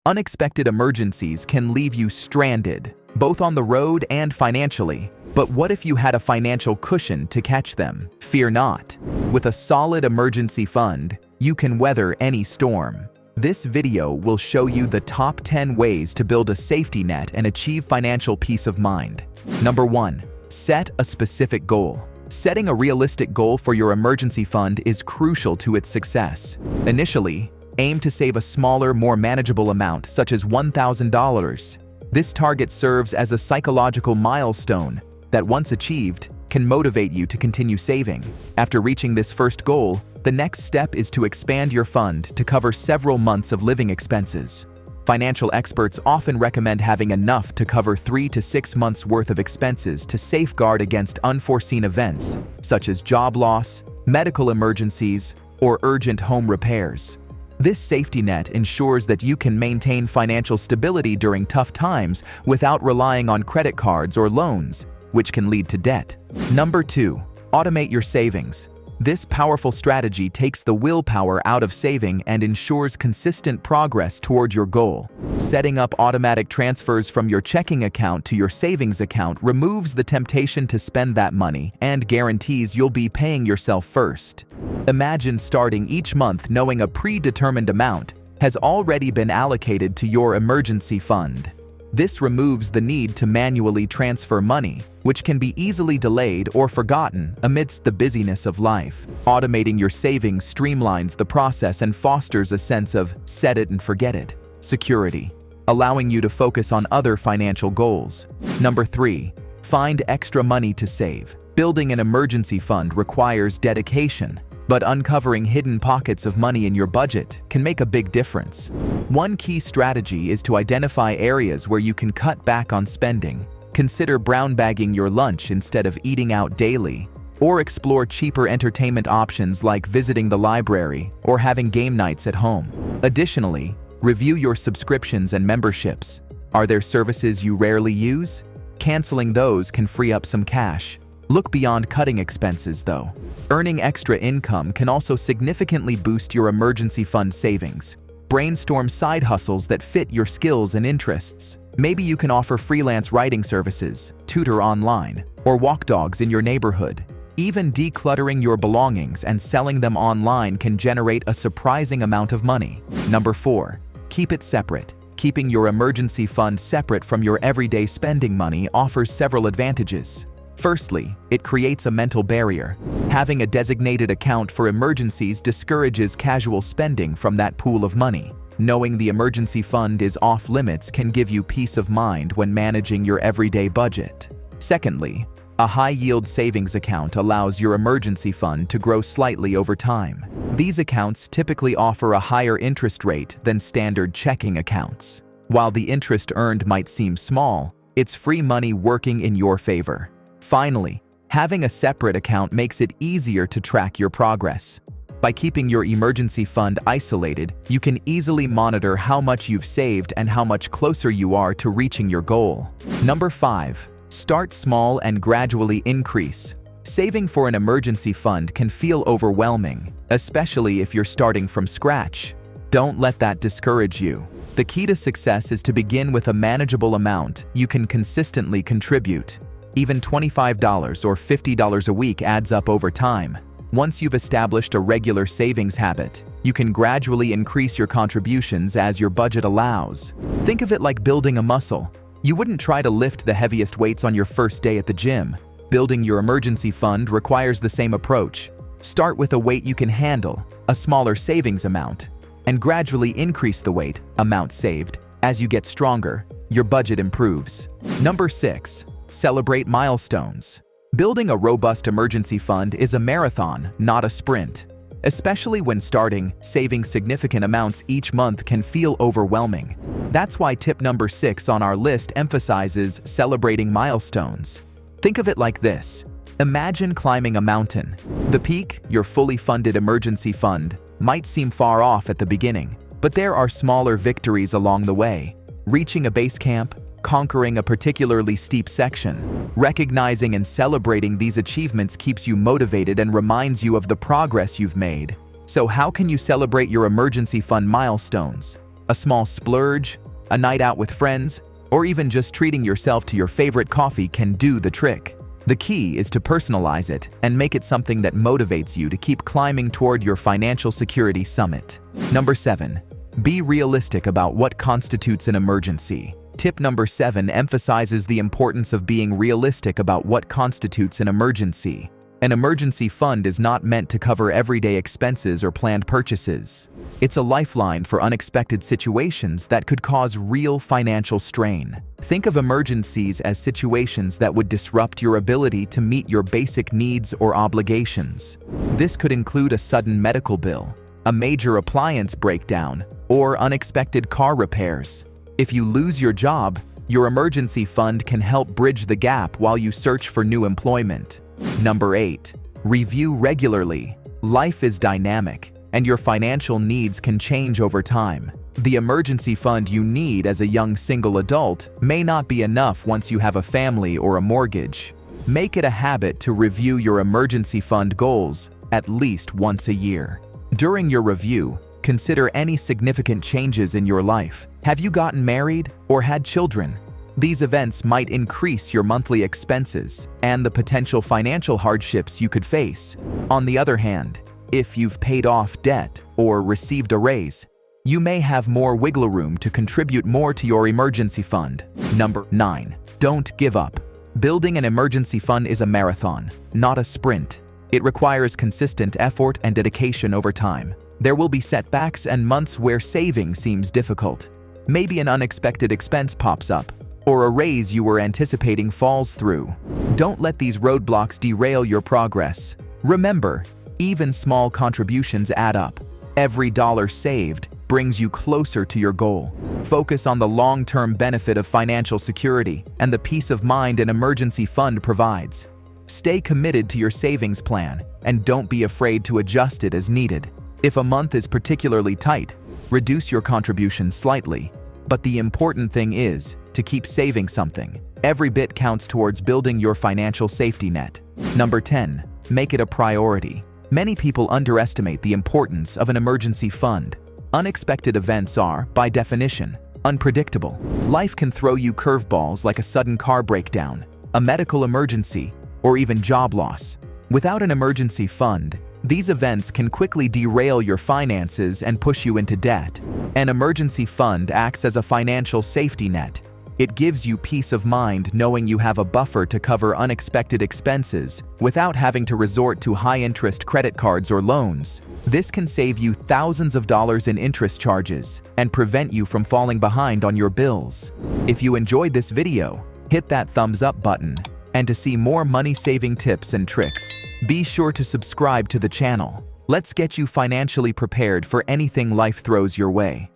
Unexpected emergencies can leave you stranded, both on the road and financially. But what if you had a financial cushion to catch them? Fear not. With a solid emergency fund, you can weather any storm. This video will show you the top 10 ways to build a safety net and achieve financial peace of mind. Number 1. Set a specific goal. Setting a realistic goal for your emergency fund is crucial to its success. Initially, aim to save a smaller, more manageable amount, such as $1,000. This target serves as a psychological milestone that, once achieved, can motivate you to continue saving. After reaching this first goal, the next step is to expand your fund to cover several months of living expenses. Financial experts often recommend having enough to cover 3 to 6 months' worth of expenses to safeguard against unforeseen events, such as job loss, medical emergencies, or urgent home repairs. This safety net ensures that you can maintain financial stability during tough times without relying on credit cards or loans, which can lead to debt. Number 2. Automate your savings. This powerful strategy takes the willpower out of saving and ensures consistent progress toward your goal. Setting up automatic transfers from your checking account to your savings account removes the temptation to spend that money and guarantees you'll be paying yourself first. Imagine starting each month knowing a predetermined amount has already been allocated to your emergency fund. This removes the need to manually transfer money, which can be easily delayed or forgotten amidst the busyness of life. Automating your savings streamlines the process and fosters a sense of set it and forget it security, allowing you to focus on other financial goals. Number 3. Find extra money to save. Building an emergency fund requires dedication, but uncovering hidden pockets of money in your budget can make a big difference. One key strategy is to identify areas where you can cut back on spending. Consider brown bagging your lunch instead of eating out daily, or explore cheaper entertainment options like visiting the library or having game nights at home. Additionally, review your subscriptions and memberships. Are there services you rarely use? Canceling those can free up some cash. Look beyond cutting expenses, though. Earning extra income can also significantly boost your emergency fund savings. Brainstorm side hustles that fit your skills and interests. Maybe you can offer freelance writing services, tutor online, or walk dogs in your neighborhood. Even decluttering your belongings and selling them online can generate a surprising amount of money. Number 4. Keep it separate. Keeping your emergency fund separate from your everyday spending money offers several advantages. Firstly, it creates a mental barrier. Having a designated account for emergencies discourages casual spending from that pool of money. Knowing the emergency fund is off limits can give you peace of mind when managing your everyday budget. Secondly, a high-yield savings account allows your emergency fund to grow slightly over time. These accounts typically offer a higher interest rate than standard checking accounts. While the interest earned might seem small, it's free money working in your favor. Finally, having a separate account makes it easier to track your progress. By keeping your emergency fund isolated, you can easily monitor how much you've saved and how much closer you are to reaching your goal. Number 5. Start small and gradually increase. Saving for an emergency fund can feel overwhelming, especially if you're starting from scratch. Don't let that discourage you. The key to success is to begin with a manageable amount you can consistently contribute. Even $25 or $50 a week adds up over time. Once you've established a regular savings habit, you can gradually increase your contributions as your budget allows. Think of it like building a muscle. You wouldn't try to lift the heaviest weights on your first day at the gym. Building your emergency fund requires the same approach. Start with a weight you can handle, a smaller savings amount, and gradually increase the weight, amount saved. As you get stronger, your budget improves. Number 6. Celebrate milestones. Building a robust emergency fund is a marathon, not a sprint. Especially when starting, saving significant amounts each month can feel overwhelming. That's why tip number 6 on our list emphasizes celebrating milestones. Think of it like this. Imagine climbing a mountain. The peak, your fully funded emergency fund, might seem far off at the beginning, but there are smaller victories along the way. Reaching a base camp, conquering a particularly steep section. Recognizing and celebrating these achievements keeps you motivated and reminds you of the progress you've made. So how can you celebrate your emergency fund milestones? A small splurge, a night out with friends, or even just treating yourself to your favorite coffee can do the trick. The key is to personalize it and make it something that motivates you to keep climbing toward your financial security summit. Number 7. Be realistic about what constitutes an emergency. Tip number 7 emphasizes the importance of being realistic about what constitutes an emergency. An emergency fund is not meant to cover everyday expenses or planned purchases. It's a lifeline for unexpected situations that could cause real financial strain. Think of emergencies as situations that would disrupt your ability to meet your basic needs or obligations. This could include a sudden medical bill, a major appliance breakdown, or unexpected car repairs. If you lose your job, your emergency fund can help bridge the gap while you search for new employment. Number 8. Review regularly. Life is dynamic, and your financial needs can change over time. The emergency fund you need as a young single adult may not be enough once you have a family or a mortgage. Make it a habit to review your emergency fund goals at least once a year. During your review, consider any significant changes in your life. Have you gotten married or had children? These events might increase your monthly expenses and the potential financial hardships you could face. On the other hand, if you've paid off debt or received a raise, you may have more wiggle room to contribute more to your emergency fund. Number 9. Don't give up. Building an emergency fund is a marathon, not a sprint. It requires consistent effort and dedication over time. There will be setbacks and months where saving seems difficult. Maybe an unexpected expense pops up, or a raise you were anticipating falls through. Don't let these roadblocks derail your progress. Remember, even small contributions add up. Every dollar saved brings you closer to your goal. Focus on the long-term benefit of financial security and the peace of mind an emergency fund provides. Stay committed to your savings plan and don't be afraid to adjust it as needed. If a month is particularly tight, reduce your contribution slightly. But the important thing is to keep saving something. Every bit counts towards building your financial safety net. Number 10. Make it a priority. Many people underestimate the importance of an emergency fund. Unexpected events are, by definition, unpredictable. Life can throw you curveballs like a sudden car breakdown, a medical emergency, or even job loss. Without an emergency fund, these events can quickly derail your finances and push you into debt. An emergency fund acts as a financial safety net. It gives you peace of mind knowing you have a buffer to cover unexpected expenses without having to resort to high-interest credit cards or loans. This can save you thousands of dollars in interest charges and prevent you from falling behind on your bills. If you enjoyed this video, hit that thumbs up button. And to see more money-saving tips and tricks, be sure to subscribe to the channel. Let's get you financially prepared for anything life throws your way.